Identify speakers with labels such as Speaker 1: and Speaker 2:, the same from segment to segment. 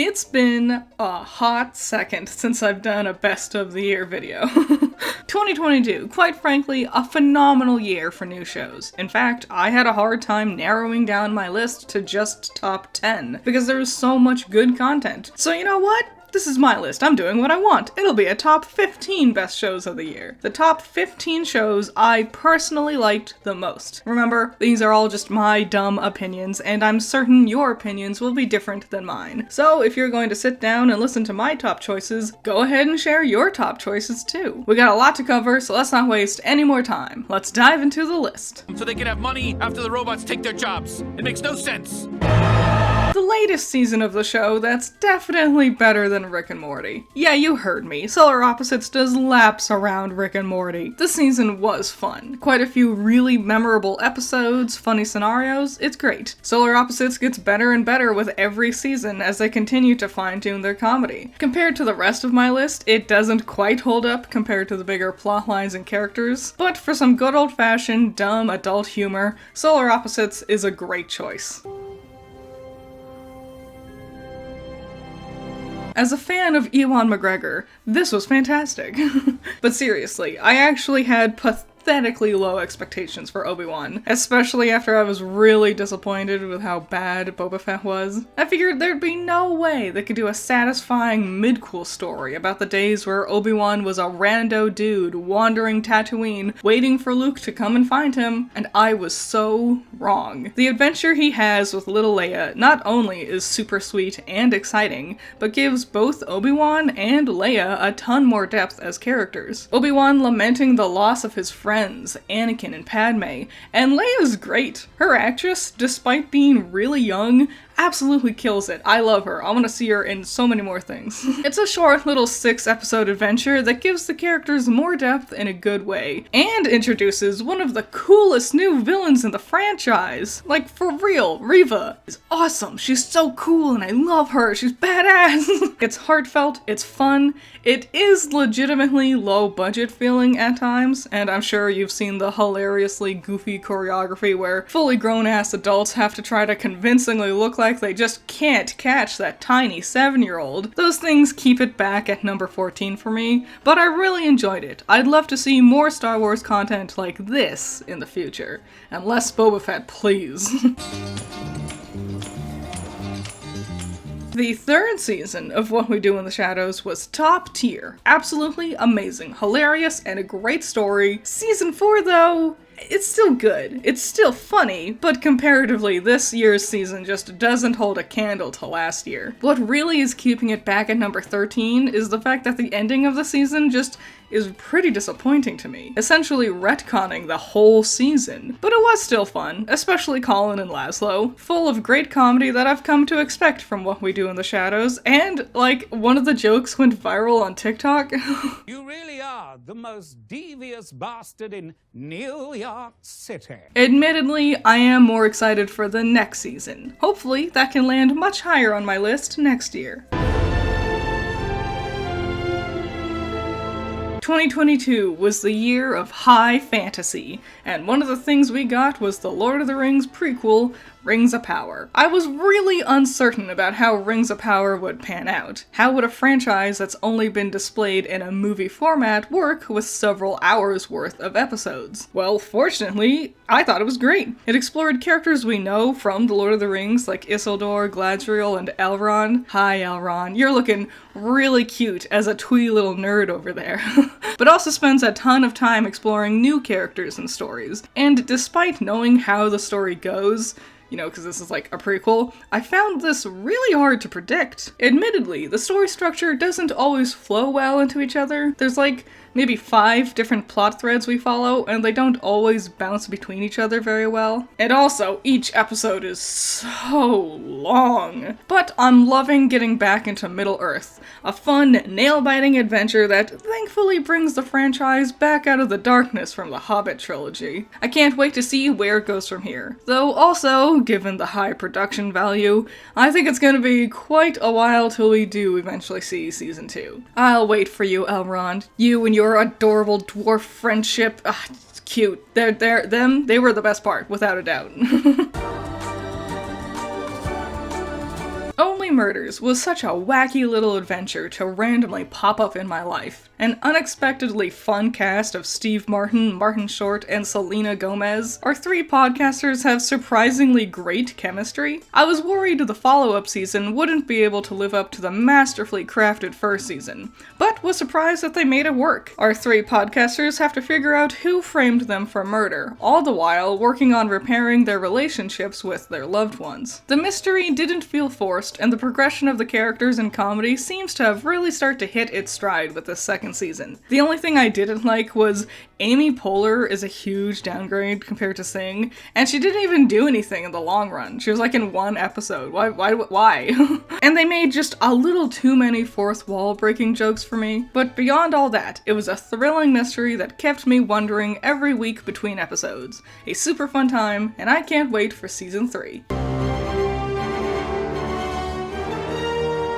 Speaker 1: It's been a hot second since I've done a best of the year video. 2022, quite frankly, a phenomenal year for new shows. In fact, I had a hard time narrowing down my list to just top 10, because there was so much good content. So you know what? This is my list. I'm doing what I want. It'll be a top 15 best shows of the year. The top 15 shows I personally liked the most. Remember, these are all just my dumb opinions, and I'm certain your opinions will be different than mine. So if you're going to sit down and listen to my top choices, go ahead and share your top choices too. We got a lot to cover, so let's not waste any more time. Let's dive into the list.
Speaker 2: So they can have money after the robots take their jobs. It makes no sense.
Speaker 1: The latest season of the show that's definitely better than Rick and Morty. Yeah, you heard me. Solar Opposites does laps around Rick and Morty. This season was fun. Quite a few really memorable episodes, funny scenarios, it's great. Solar Opposites gets better and better with every season as they continue to fine-tune their comedy. Compared to the rest of my list, it doesn't quite hold up compared to the bigger plotlines and characters, but for some good old-fashioned, dumb adult humor, Solar Opposites is a great choice. As a fan of Ewan McGregor, this was fantastic. But seriously, I actually had pathetically low expectations for Obi-Wan, especially after I was really disappointed with how bad Boba Fett was. I figured there'd be no way they could do a satisfying mid-cool story about the days where Obi-Wan was a rando dude wandering Tatooine, waiting for Luke to come and find him, and I was so wrong. The adventure he has with little Leia not only is super sweet and exciting, but gives both Obi-Wan and Leia a ton more depth as characters. Obi-Wan lamenting the loss of his friends, Anakin and Padme, and Leia's great. Her actress, despite being really young, absolutely kills it. I love her. I want to see her in so many more things. It's a short little 6-episode adventure that gives the characters more depth in a good way, and introduces one of the coolest new villains in the franchise. Like, for real, Reva is awesome. She's so cool and I love her. She's badass. It's heartfelt, it's fun, it is legitimately low budget feeling at times, and I'm sure you've seen the hilariously goofy choreography where fully grown ass adults have to try to convincingly look like they just can't catch that tiny 7-year-old. Those things keep it back at number 14 for me, but I really enjoyed it. I'd love to see more Star Wars content like this in the future. And less Boba Fett, please. The third season of What We Do in the Shadows was top tier. Absolutely amazing, hilarious, and a great story. Season 4, though, it's still good. It's still funny, but comparatively, this year's season just doesn't hold a candle to last year. What really is keeping it back at number 13 is the fact that the ending of the season just is pretty disappointing to me, essentially retconning the whole season. But it was still fun, especially Colin and Laszlo, full of great comedy that I've come to expect from What We Do in the Shadows, and, like, one of the jokes went viral on TikTok.
Speaker 3: You really are the most devious bastard in New York City.
Speaker 1: Admittedly, I am more excited for the next season. Hopefully, that can land much higher on my list next year. 2022 was the year of high fantasy, and one of the things we got was the Lord of the Rings prequel, Rings of Power. I was really uncertain about how Rings of Power would pan out. How would a franchise that's only been displayed in a movie format work with several hours worth of episodes? Well, fortunately, I thought it was great. It explored characters we know from The Lord of the Rings, like Isildur, Galadriel, and Elrond. Hi, Elrond. You're looking really cute as a twee little nerd over there. But also spends a ton of time exploring new characters and stories. And despite knowing how the story goes, you know, because this is like a prequel, I found this really hard to predict. Admittedly, the story structure doesn't always flow well into each other. There's like maybe 5 different plot threads we follow, and they don't always bounce between each other very well. And also, each episode is so long. But I'm loving getting back into Middle-earth, a fun, nail-biting adventure that thankfully brings the franchise back out of the darkness from the Hobbit trilogy. I can't wait to see where it goes from here. Though also, given the high production value, I think it's gonna be quite a while till we do eventually see season 2. I'll wait for you, Elrond. You and your adorable dwarf friendship. It's cute. They were the best part, without a doubt. Only Mystery Murders was such a wacky little adventure to randomly pop up in my life. An unexpectedly fun cast of Steve Martin, Martin Short, and Selena Gomez. Our three podcasters have surprisingly great chemistry. I was worried the follow-up season wouldn't be able to live up to the masterfully crafted first season, but was surprised that they made it work. Our three podcasters have to figure out who framed them for murder, all the while working on repairing their relationships with their loved ones. The mystery didn't feel forced, and the progression of the characters in comedy seems to have really started to hit its stride with this second season. The only thing I didn't like was Amy Poehler is a huge downgrade compared to Singh, and she didn't even do anything in the long run. She was like in one episode. Why? And they made just a little too many fourth wall breaking jokes for me. But beyond all that, it was a thrilling mystery that kept me wondering every week between episodes. A super fun time, and I can't wait for season 3.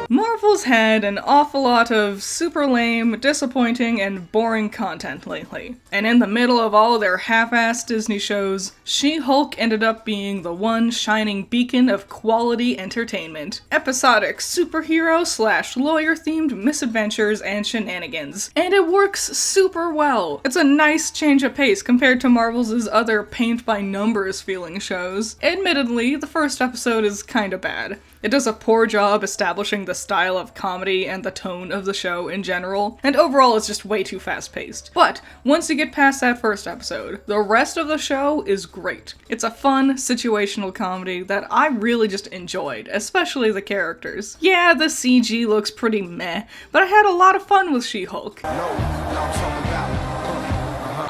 Speaker 1: Marvel's had an awful lot of super lame, disappointing, and boring content lately. And in the middle of all their half-assed Disney shows, She-Hulk ended up being the one shining beacon of quality entertainment. Episodic superhero/lawyer-themed misadventures and shenanigans. And it works super well. It's a nice change of pace compared to Marvel's other paint-by-numbers feeling shows. Admittedly, the first episode is kinda bad. It does a poor job establishing the style of comedy and the tone of the show in general, and overall it's just way too fast-paced. But once you get past that first episode, the rest of the show is great. It's a fun, situational comedy that I really just enjoyed, especially the characters. Yeah, the CG looks pretty meh, but I had a lot of fun with She-Hulk.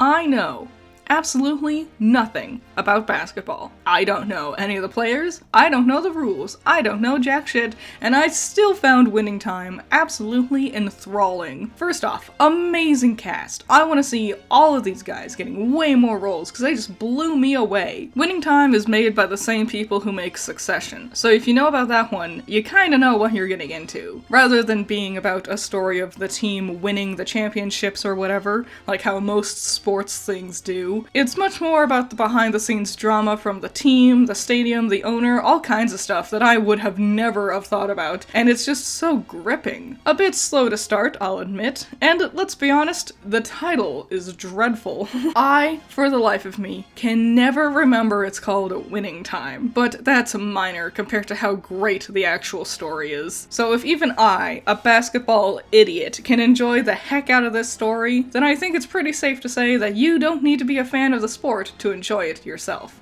Speaker 1: I know absolutely nothing about basketball. I don't know any of the players, I don't know the rules, I don't know jack shit, and I still found Winning Time absolutely enthralling. First off, amazing cast. I want to see all of these guys getting way more roles because they just blew me away. Winning Time is made by the same people who make Succession, so if you know about that one, you kinda know what you're getting into. Rather than being about a story of the team winning the championships or whatever, like how most sports things do, it's much more about the behind-the-scenes drama from the team, the stadium, the owner, all kinds of stuff that I would have never have thought about, and it's just so gripping. A bit slow to start, I'll admit, and let's be honest, the title is dreadful. I, for the life of me, can never remember it's called Winning Time, but that's minor compared to how great the actual story is. So if even I, a basketball idiot, can enjoy the heck out of this story, then I think it's pretty safe to say that you don't need to be a fan of the sport to enjoy it yourself.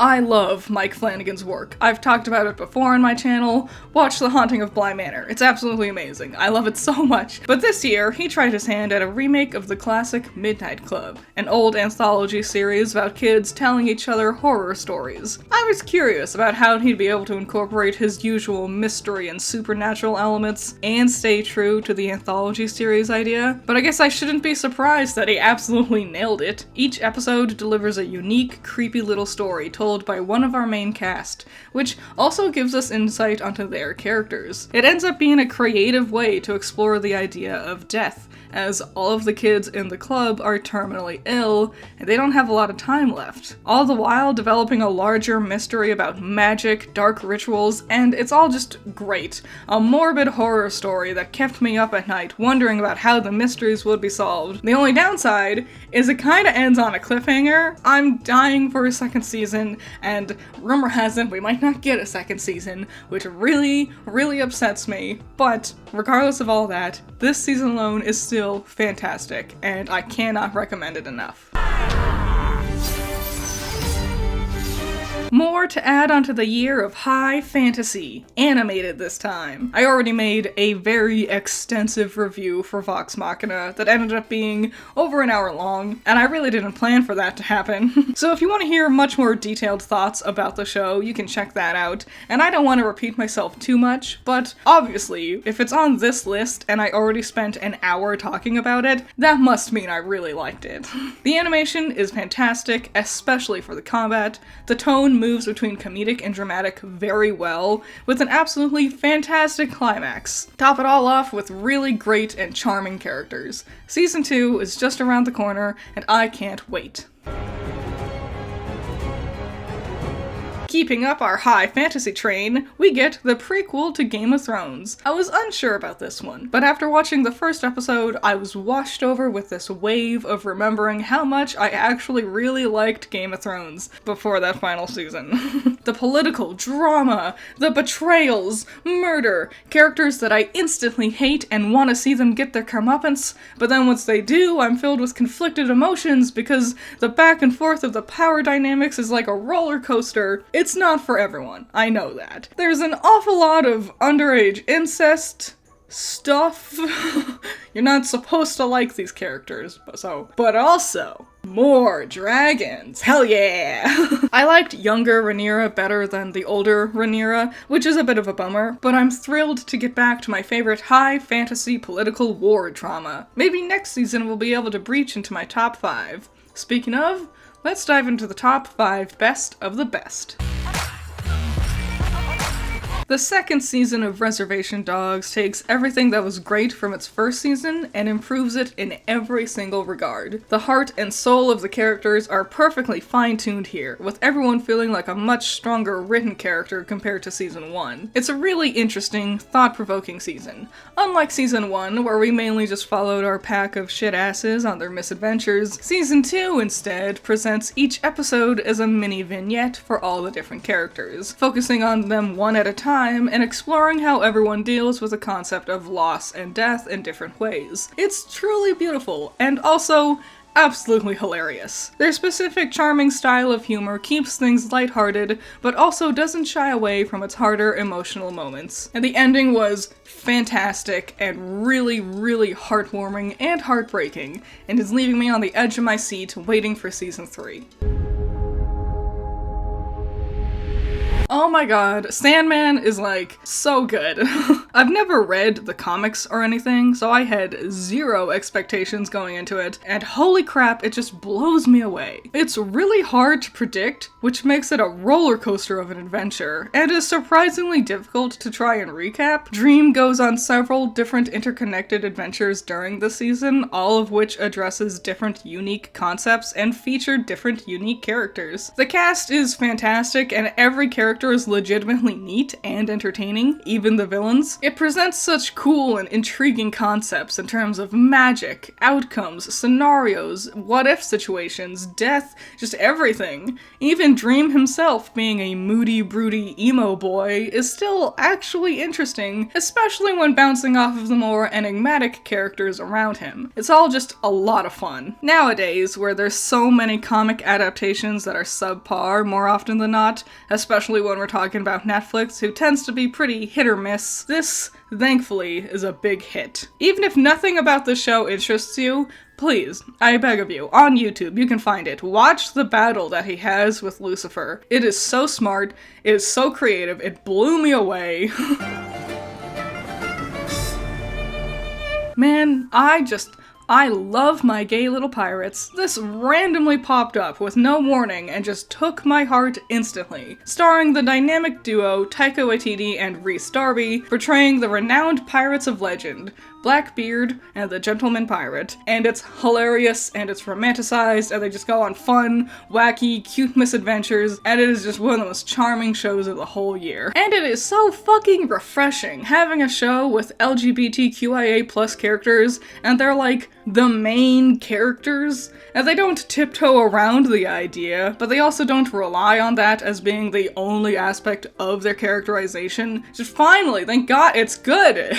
Speaker 1: I love Mike Flanagan's work. I've talked about it before on my channel. Watch The Haunting of Bly Manor. It's absolutely amazing. I love it so much. But this year, he tried his hand at a remake of the classic Midnight Club, an old anthology series about kids telling each other horror stories. I was curious about how he'd be able to incorporate his usual mystery and supernatural elements and stay true to the anthology series idea, but I guess I shouldn't be surprised that he absolutely nailed it. Each episode delivers a unique, creepy little story told by one of our main cast, which also gives us insight onto their characters. It ends up being a creative way to explore the idea of death, as all of the kids in the club are terminally ill, and they don't have a lot of time left. All the while developing a larger mystery about magic, dark rituals, and it's all just great. A morbid horror story that kept me up at night wondering about how the mysteries would be solved. The only downside is it kinda ends on a cliffhanger. I'm dying for a second season, and rumor has it we might not get a second season, which really, really upsets me. But regardless of all that, this season alone is still fantastic, and I cannot recommend it enough. More to add onto the year of high fantasy, animated this time. I already made a very extensive review for Vox Machina that ended up being over an hour long, and I really didn't plan for that to happen. So if you want to hear much more detailed thoughts about the show, you can check that out, and I don't want to repeat myself too much, but obviously, if it's on this list and I already spent an hour talking about it, that must mean I really liked it. The animation is fantastic, especially for the combat. The tone moves between comedic and dramatic very well, with an absolutely fantastic climax. Top it all off with really great and charming characters. Season 2 is just around the corner, and I can't wait. Keeping up our high fantasy train, we get the prequel to Game of Thrones. I was unsure about this one, but after watching the first episode, I was washed over with this wave of remembering how much I actually really liked Game of Thrones before that final season. The political drama, the betrayals, murder, characters that I instantly hate and want to see them get their comeuppance, but then once they do, I'm filled with conflicted emotions because the back and forth of the power dynamics is like a roller coaster. It's not for everyone, I know that. There's an awful lot of underage incest stuff. You're not supposed to like these characters, but also more dragons. Hell yeah! I liked younger Rhaenyra better than the older Rhaenyra, which is a bit of a bummer, but I'm thrilled to get back to my favorite high fantasy political war drama. Maybe next season we'll be able to breach into my top 5. Speaking of, let's dive into the top 5 best of the best. The second season of Reservation Dogs takes everything that was great from its first season and improves it in every single regard. The heart and soul of the characters are perfectly fine-tuned here, with everyone feeling like a much stronger written character compared to season 1. It's a really interesting, thought-provoking season. Unlike season 1, where we mainly just followed our pack of shit-asses on their misadventures, season 2 instead presents each episode as a mini-vignette for all the different characters, focusing on them one at a time and exploring how everyone deals with the concept of loss and death in different ways. It's truly beautiful, and also absolutely hilarious. Their specific charming style of humor keeps things lighthearted, but also doesn't shy away from its harder emotional moments. And the ending was fantastic and really, really heartwarming and heartbreaking, and is leaving me on the edge of my seat waiting for season 3. Oh my god, Sandman is like so good. I've never read the comics or anything, so I had zero expectations going into it, and holy crap, it just blows me away. It's really hard to predict, which makes it a roller coaster of an adventure, and is surprisingly difficult to try and recap. Dream goes on several different interconnected adventures during the season, all of which addresses different unique concepts and feature different unique characters. The cast is fantastic, and every character is legitimately neat and entertaining, even the villains. It presents such cool and intriguing concepts in terms of magic, outcomes, scenarios, what-if situations, death, just everything. Even Dream himself, being a moody, broody emo boy, is still actually interesting, especially when bouncing off of the more enigmatic characters around him. It's all just a lot of fun. Nowadays, where there's so many comic adaptations that are subpar more often than not, especially when we're talking about Netflix, who tends to be pretty hit or miss, this, thankfully, is a big hit. Even if nothing about the show interests you, please, I beg of you, on YouTube, you can find it. Watch the battle that he has with Lucifer. It is so smart, it is so creative, it blew me away. Man, I love my gay little pirates. This randomly popped up with no warning and just took my heart instantly. Starring the dynamic duo Taika Waititi and Rhys Darby, portraying the renowned pirates of legend, Blackbeard and the Gentleman Pirate, and it's hilarious and it's romanticized and they just go on fun, wacky, cute misadventures, and it is just one of the most charming shows of the whole year. And it is so fucking refreshing having a show with LGBTQIA+ characters and they're like the main characters, and they don't tiptoe around the idea, but they also don't rely on that as being the only aspect of their characterization. Just finally, thank God, it's good!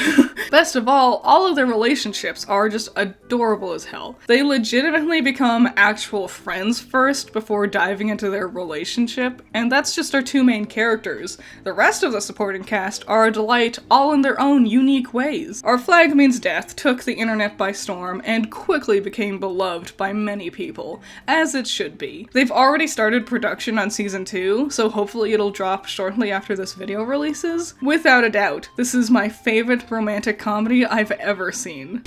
Speaker 1: Best of all of their relationships are just adorable as hell. They legitimately become actual friends first before diving into their relationship, and that's just our two main characters. The rest of the supporting cast are a delight, all in their own unique ways. Our Flag Means Death took the internet by storm and quickly became beloved by many people, as it should be. They've already started production on season 2, so hopefully it'll drop shortly after this video releases. Without a doubt, this is my favorite romantic comedy I've ever seen.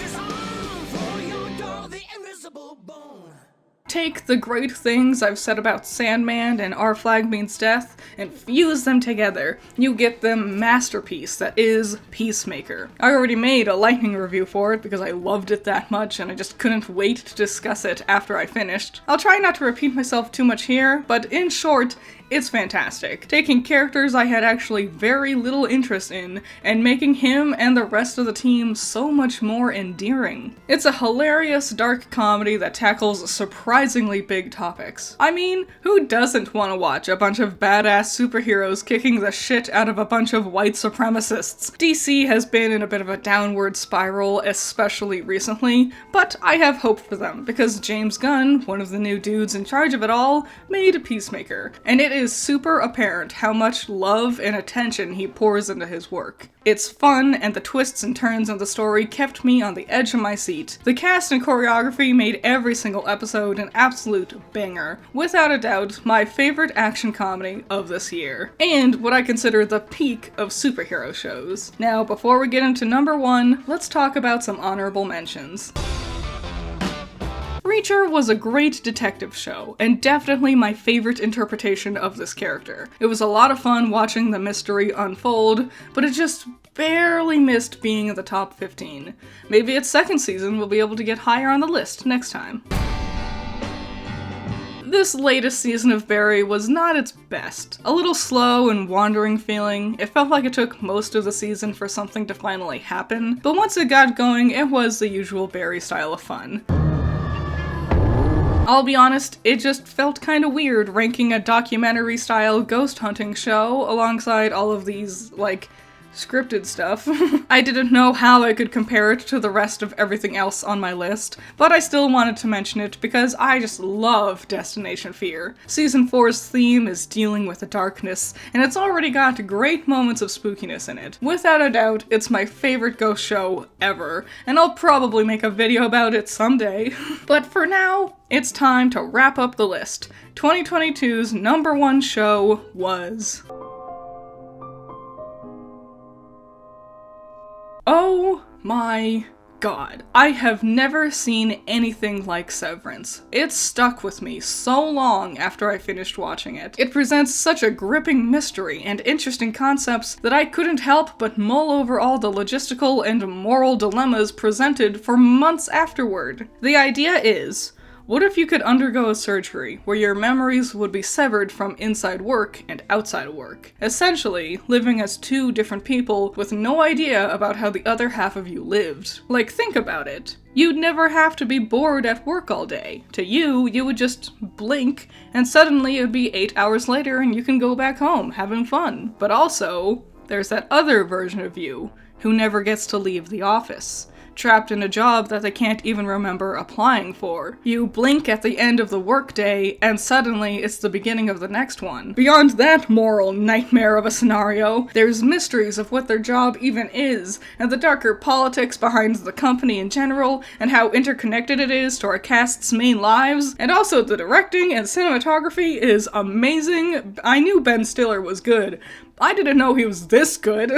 Speaker 1: Take the great things I've said about Sandman and Our Flag Means Death and fuse them together. You get the masterpiece that is Peacemaker. I already made a lightning review for it because I loved it that much and I just couldn't wait to discuss it after I finished. I'll try not to repeat myself too much here, but in short, It's fantastic, taking characters I had actually very little interest in and making him and the rest of the team so much more endearing. It's a hilarious, dark comedy that tackles surprisingly big topics. I mean, who doesn't want to watch a bunch of badass superheroes kicking the shit out of a bunch of white supremacists? DC has been in a bit of a downward spiral, especially recently, but I have hope for them because James Gunn, one of the new dudes in charge of it all, made Peacemaker, and it is super apparent how much love and attention he pours into his work. It's fun, and the twists and turns of the story kept me on the edge of my seat. The cast and choreography made every single episode an absolute banger. Without a doubt, my favorite action comedy of this year. And what I consider the peak of superhero shows. Now, before we get into number one, let's talk about some honorable mentions. Reacher was a great detective show, and definitely my favorite interpretation of this character. It was a lot of fun watching the mystery unfold, but it just barely missed being in the top 15. Maybe its second season will be able to get higher on the list next time. This latest season of Barry was not its best. A little slow and wandering feeling. It felt like it took most of the season for something to finally happen, but once it got going, it was the usual Barry style of fun. I'll be honest, it just felt kinda weird ranking a documentary-style ghost hunting show alongside all of these, scripted stuff. I didn't know how I could compare it to the rest of everything else on my list, but I still wanted to mention it because I just love Destination Fear. Season 4's theme is dealing with the darkness, and it's already got great moments of spookiness in it. Without a doubt, it's my favorite ghost show ever, and I'll probably make a video about it someday. But for now, it's time to wrap up the list. 2022's number one show was... Oh my god. I have never seen anything like Severance. It stuck with me so long after I finished watching it. It presents such a gripping mystery and interesting concepts that I couldn't help but mull over all the logistical and moral dilemmas presented for months afterward. The idea is, what if you could undergo a surgery where your memories would be severed from inside work and outside work? Essentially, living as two different people with no idea about how the other half of you lived. Think about it. You'd never have to be bored at work all day. To you, you would just blink, and suddenly it would be 8 hours later and you can go back home having fun. But also, there's that other version of you who never gets to leave the office, trapped in a job that they can't even remember applying for. You blink at the end of the workday, and suddenly it's the beginning of the next one. Beyond that moral nightmare of a scenario, there's mysteries of what their job even is, and the darker politics behind the company in general, and how interconnected it is to our cast's main lives, and also the directing and cinematography is amazing. I knew Ben Stiller was good. I didn't know he was this good.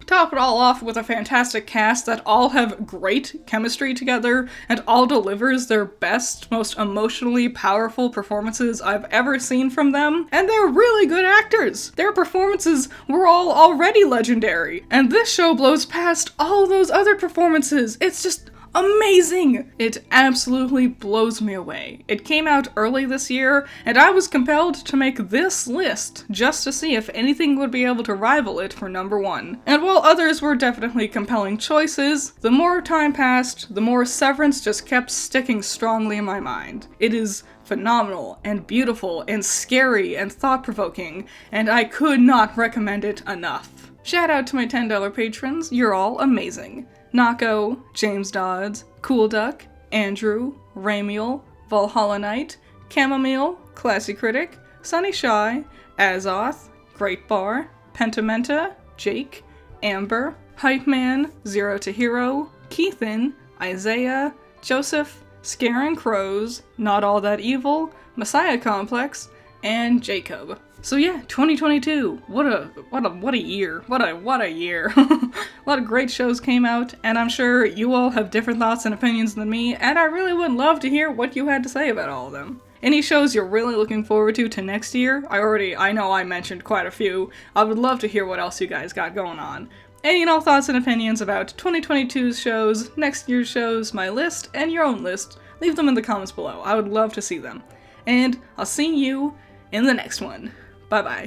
Speaker 1: Top it all off with a fantastic cast that all have great chemistry together and all delivers their best, most emotionally powerful performances I've ever seen from them. And they're really good actors. Their performances were all already legendary. And this show blows past all those other performances. It's just amazing! It absolutely blows me away. It came out early this year, and I was compelled to make this list just to see if anything would be able to rival it for number one. And while others were definitely compelling choices, the more time passed, the more Severance just kept sticking strongly in my mind. It is phenomenal and beautiful and scary and thought-provoking, and I could not recommend it enough. Shout out to my $10 patrons, you're all amazing. Nako, James Dodds, Cool Duck, Andrew, Ramiel, Valhalla Knight, Chamomile, Classy Critic, Sunny Shy, Azoth, Great Bar, Pentamenta, Jake, Amber, Hype Man, Zero to Hero, Keithan, Isaiah, Joseph, Scaring Crows, Not All That Evil, Messiah Complex, and Jacob. So yeah, 2022. What a year. What a year. A lot of great shows came out, and I'm sure you all have different thoughts and opinions than me, and I really would love to hear what you had to say about all of them. Any shows you're really looking forward to next year? I know I mentioned quite a few. I would love to hear what else you guys got going on. Any and all thoughts and opinions about 2022's shows, next year's shows, my list, and your own list, leave them in the comments below. I would love to see them. And I'll see you in the next one. Bye bye.